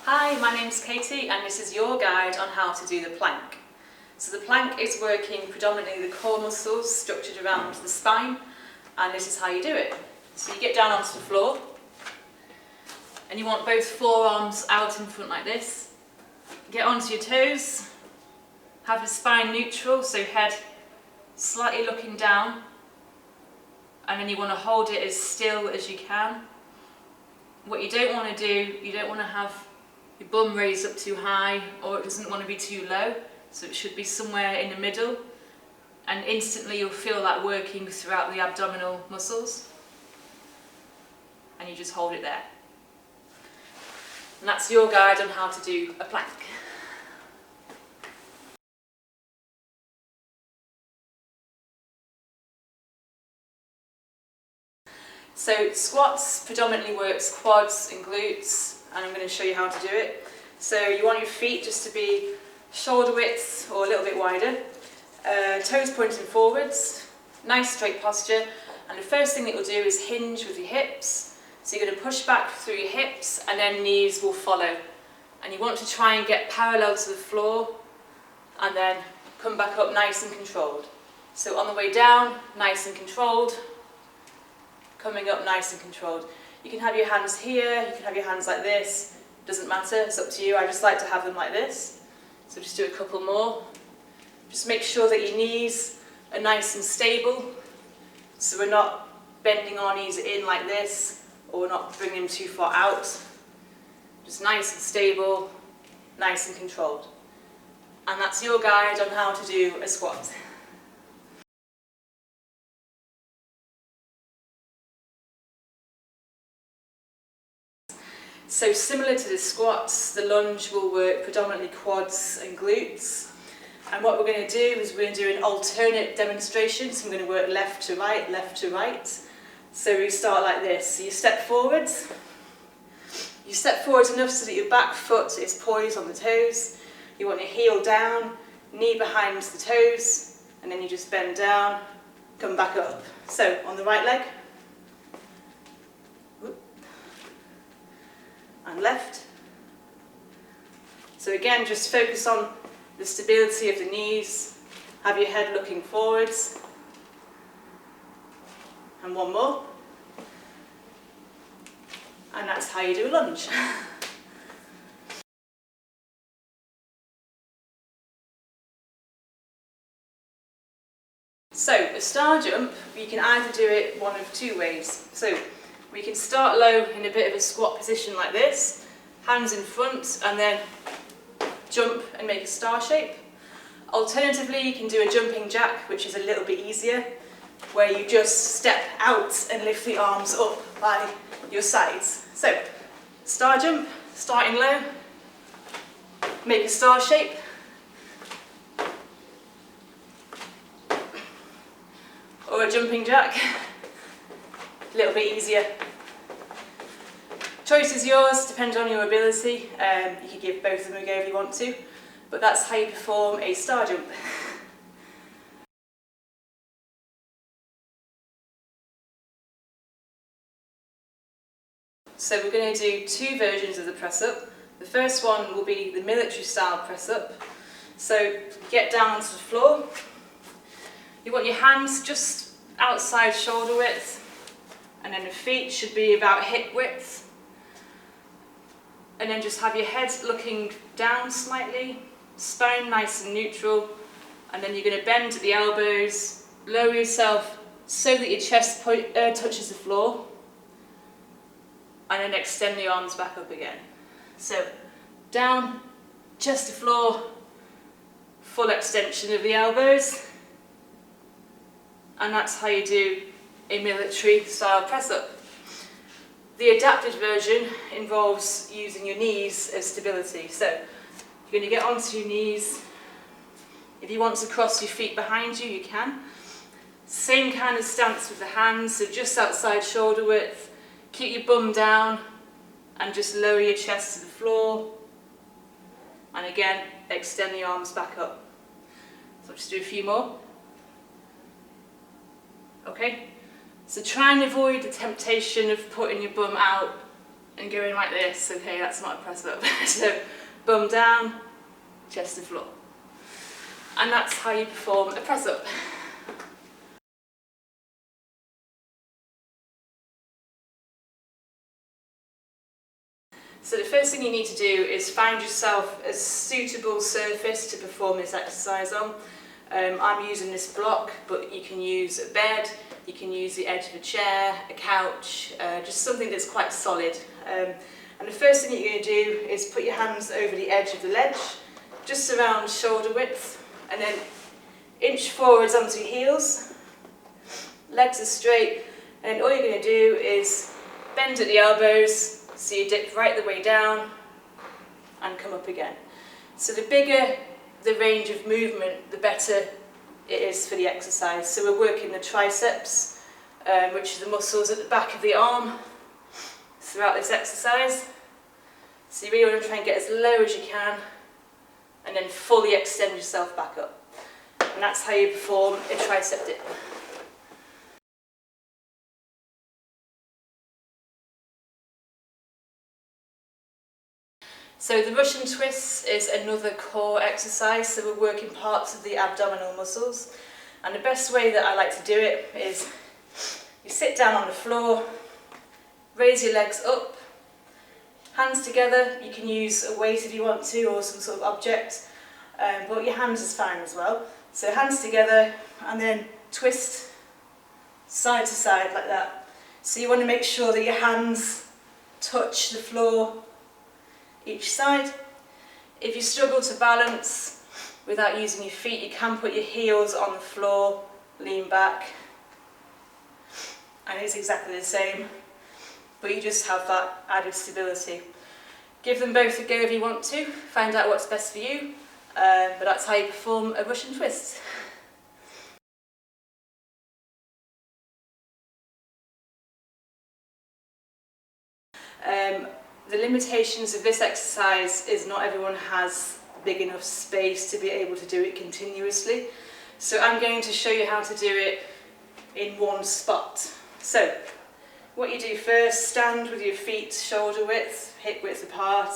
Hi, my name's Katie and this is your guide on how to do the plank. So the plank is working predominantly the core muscles structured around the spine, and this is how you do it. So you get down onto the floor and you want both forearms out in front like this. Get onto your toes, have the spine neutral, so head slightly looking down, and then you want to hold it as still as you can. What you don't want to do, you don't want to have your bum raised up too high, or it doesn't want to be too low, so it should be somewhere in the middle, and instantly you'll feel that working throughout the abdominal muscles, and you just hold it there. And that's your guide on how to do a plank. So squats predominantly works quads and glutes, and I'm going to show you how to do it. So you want your feet just to be shoulder width or a little bit wider, toes pointing forwards, nice straight posture, and the first thing that you'll do is hinge with your hips. So you're going to push back through your hips and then knees will follow. And you want to try and get parallel to the floor and then come back up nice and controlled. So on the way down, nice and controlled, coming up nice and controlled. You can have your hands here, you can have your hands like this, doesn't matter, it's up to you. I just like to have them like this. So just do a couple more. Just make sure that your knees are nice and stable, so we're not bending our knees in like this, or we're not bringing them too far out. Just nice and stable, nice and controlled. And that's your guide on how to do a squat. So similar to the squats, the lunge will work predominantly quads and glutes. And what we're going to do is we're going to do an alternate demonstration. So I'm going to work left to right, left to right. So we start like this. So you step forwards. You step forwards enough so that your back foot is poised on the toes. You want your heel down, knee behind the toes, and then you just bend down, come back up. So on the right leg. And left. So again, just focus on the stability of the knees, have your head looking forwards, and one more, and that's how you do a lunge. So a star jump, you can either do it one of two ways. So we can start low in a bit of a squat position like this, hands in front, and then jump and make a star shape. Alternatively, you can do a jumping jack, which is a little bit easier, where you just step out and lift the arms up by your sides. So, star jump, starting low, make a star shape, or a jumping jack. A little bit easier. Choice is yours, depends on your ability. You can give both of them a go if you want to, but that's how you perform a star jump. So we're going to do two versions of the press up. The first one will be the military style press up. So get down onto the floor. You want your hands just outside shoulder width, and then the feet should be about hip width. And then just have your head looking down slightly, spine nice and neutral, and then you're going to bend at the elbows, lower yourself so that your chest touches the floor, and then extend the arms back up again. So down, chest to floor, full extension of the elbows, and that's how you do a military style press up. The adapted version involves using your knees as stability. So you're going to get onto your knees. If you want to cross your feet behind you, you can. Same kind of stance with the hands, so just outside shoulder width. Keep your bum down and just lower your chest to the floor. And again, extend the arms back up. So I'll just do a few more. Okay? So try and avoid the temptation of putting your bum out and going like this. Okay, that's not a press up. So bum down, chest to floor. And that's how you perform a press up. So the first thing you need to do is find yourself a suitable surface to perform this exercise on. I'm using this block, but you can use a bed, you can use the edge of a chair, a couch, just something that's quite solid. And the first thing you're going to do is put your hands over the edge of the ledge, just around shoulder width, and then inch forwards onto your heels, legs are straight, and then all you're going to do is bend at the elbows, so you dip right the way down and come up again. So the bigger the range of movement, the better it is for the exercise. So we're working the triceps, which are the muscles at the back of the arm throughout this exercise. So you really want to try and get as low as you can and then fully extend yourself back up. And that's how you perform a tricep dip. So the Russian twist is another core exercise, so we're working parts of the abdominal muscles. And the best way that I like to do it is you sit down on the floor, raise your legs up, hands together. You can use a weight if you want to, or some sort of object, but your hands is fine as well. So hands together and then twist side to side like that. So you want to make sure that your hands touch the floor each side. If you struggle to balance without using your feet, you can put your heels on the floor, lean back, and it's exactly the same, but you just have that added stability. Give them both a go if you want to, find out what's best for you, but that's how you perform a Russian twist. The limitations of this exercise is not everyone has big enough space to be able to do it continuously. So I'm going to show you how to do it in one spot. So what you do first, stand with your feet shoulder width, hip width apart.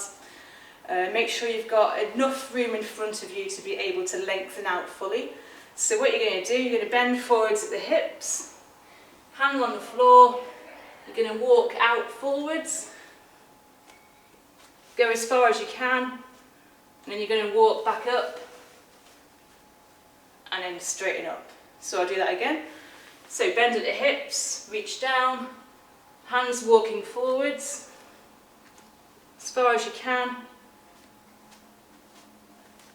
Make sure you've got enough room in front of you to be able to lengthen out fully. So what you're going to do, you're going to bend forwards at the hips, hand on the floor, you're going to walk out forwards, go as far as you can, and then you're going to walk back up and then straighten up. So I'll do that again. So bend at the hips, reach down, hands walking forwards as far as you can,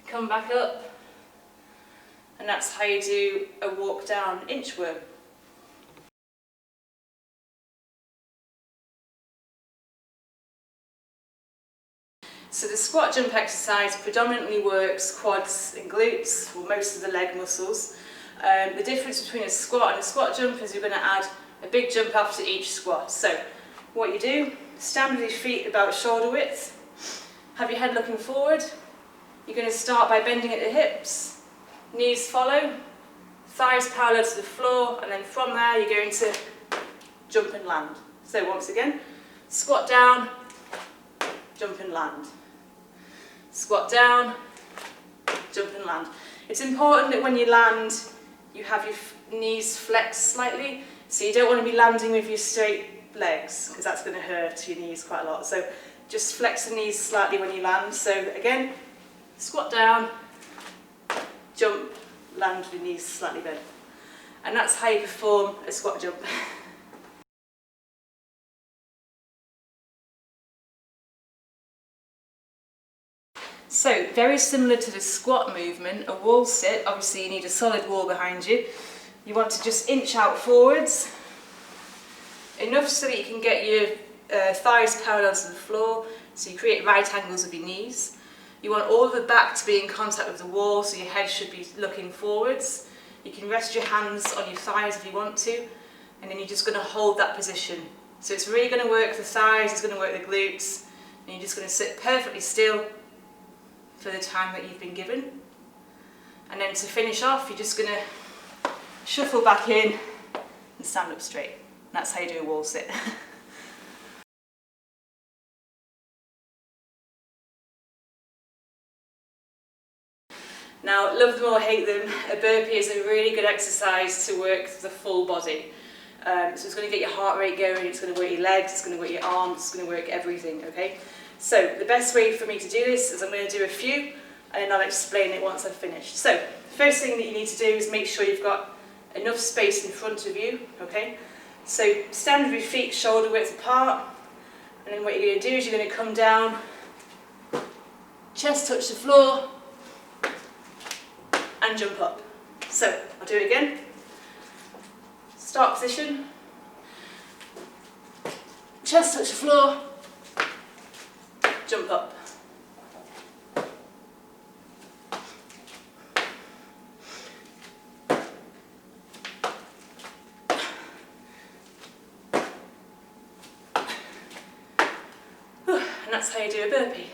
come back up, and that's how you do a walk down inchworm. So the squat jump exercise predominantly works quads and glutes, or most of the leg muscles. The difference between a squat and a squat jump is you're going to add a big jump after each squat. So what you do, stand with your feet about shoulder width, have your head looking forward. You're going to start by bending at the hips, knees follow, thighs parallel to the floor, and then from there you're going to jump and land. So once again, squat down, jump and land. Squat down, jump and land. It's important that when you land, you have your knees flexed slightly, so you don't want to be landing with your straight legs, because that's going to hurt your knees quite a lot. So just flex the knees slightly when you land. So again, squat down, jump, land with your knees slightly bent. And that's how you perform a squat jump. So, very similar to the squat movement, a wall sit, obviously you need a solid wall behind you. You want to just inch out forwards, enough so that you can get your thighs parallel to the floor, so you create right angles with your knees. You want all of the back to be in contact with the wall, so your head should be looking forwards. You can rest your hands on your thighs if you want to, and then you're just going to hold that position. So it's really going to work the thighs, it's going to work the glutes, and you're just going to sit perfectly still for the time that you've been given. And then to finish off, you're just going to shuffle back in and stand up straight. And that's how you do a wall sit. Now, love them or hate them, a burpee is a really good exercise to work the full body. So it's going to get your heart rate going, it's going to work your legs, it's going to work your arms, it's going to work everything, okay? So the best way for me to do this is I'm going to do a few and then I'll explain it once I've finished. So, first thing that you need to do is make sure you've got enough space in front of you, okay? So stand with your feet shoulder width apart, and then what you're going to do is you're going to come down, chest touch the floor, and jump up. So, I'll do it again. Start position, chest touch the floor, jump up. And that's how you do a burpee.